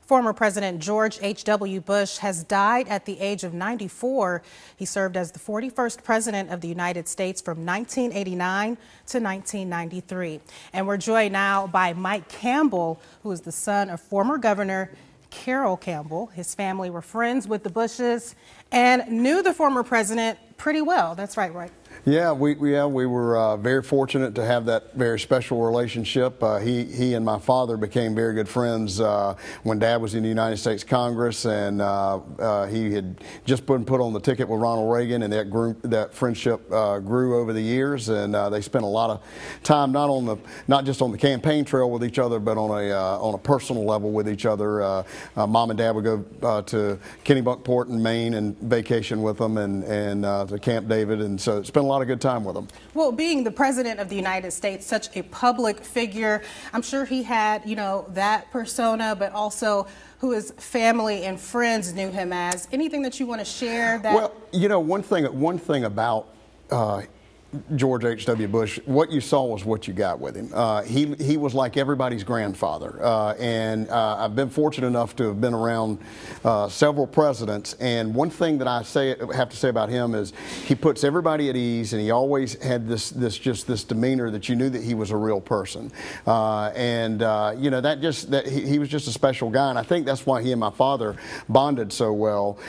Former President George H.W. Bush has died at the age of 94. He served as the 41st President of the United States from 1989 to 1993. And we're joined now by Mike Campbell, who is the son of former Governor Carroll Campbell. His family were friends with the Bushes and knew the former president pretty well. That's right, right? Yeah, we were very fortunate to have that very special relationship. He and my father became very good friends when Dad was in the United States Congress, and he had just been put on the ticket with Ronald Reagan, and that friendship grew over the years, and they spent a lot of time not just on the campaign trail with each other, but on a personal level with each other. Mom and Dad would go to Kennebunkport in Maine and vacation with them, and to Camp David, and so spent a lot of good time with him. Well, being the President of the United States, such a public figure, I'm sure he had, that persona, but also who his family and friends knew him as. Anything that you want to share? Well, one thing about George H.W. Bush, what you saw was what you got with him. He was like everybody's grandfather, and I've been fortunate enough to have been around several presidents, and one thing that I have to say about him is he puts everybody at ease, and he always had this demeanor that you knew that he was a real person, he was just a special guy, and I think that's why he and my father bonded so well,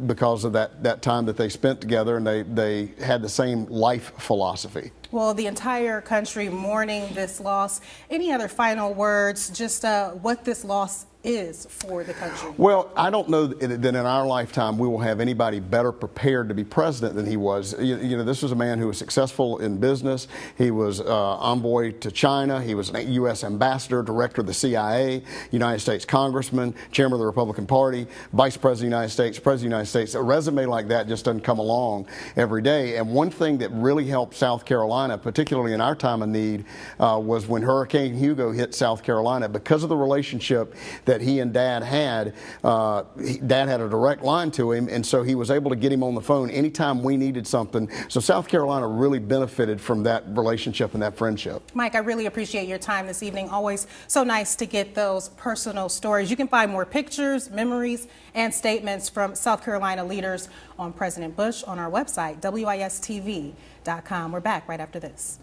because of that time that they spent together, and they had the same life philosophy. Well, the entire country mourning this loss. Any other final words, just what this loss is for the country? Well, I don't know that in our lifetime we will have anybody better prepared to be president than he was. This was a man who was successful in business. He was envoy to China. He was an U.S. ambassador, director of the CIA, United States congressman, chairman of the Republican Party, vice president of the United States, president of the United States. A resume like that just doesn't come along every day. And one thing that really helped South Carolina, particularly in our time of need, was when Hurricane Hugo hit South Carolina. Because of the relationship that he and Dad had, Dad had a direct line to him, and so he was able to get him on the phone anytime we needed something. So South Carolina really benefited from that relationship and that friendship. Mike, I really appreciate your time this evening. Always so nice to get those personal stories. You can find more pictures, memories, and statements from South Carolina leaders on President Bush on our website, wistv.com. We're back right after this.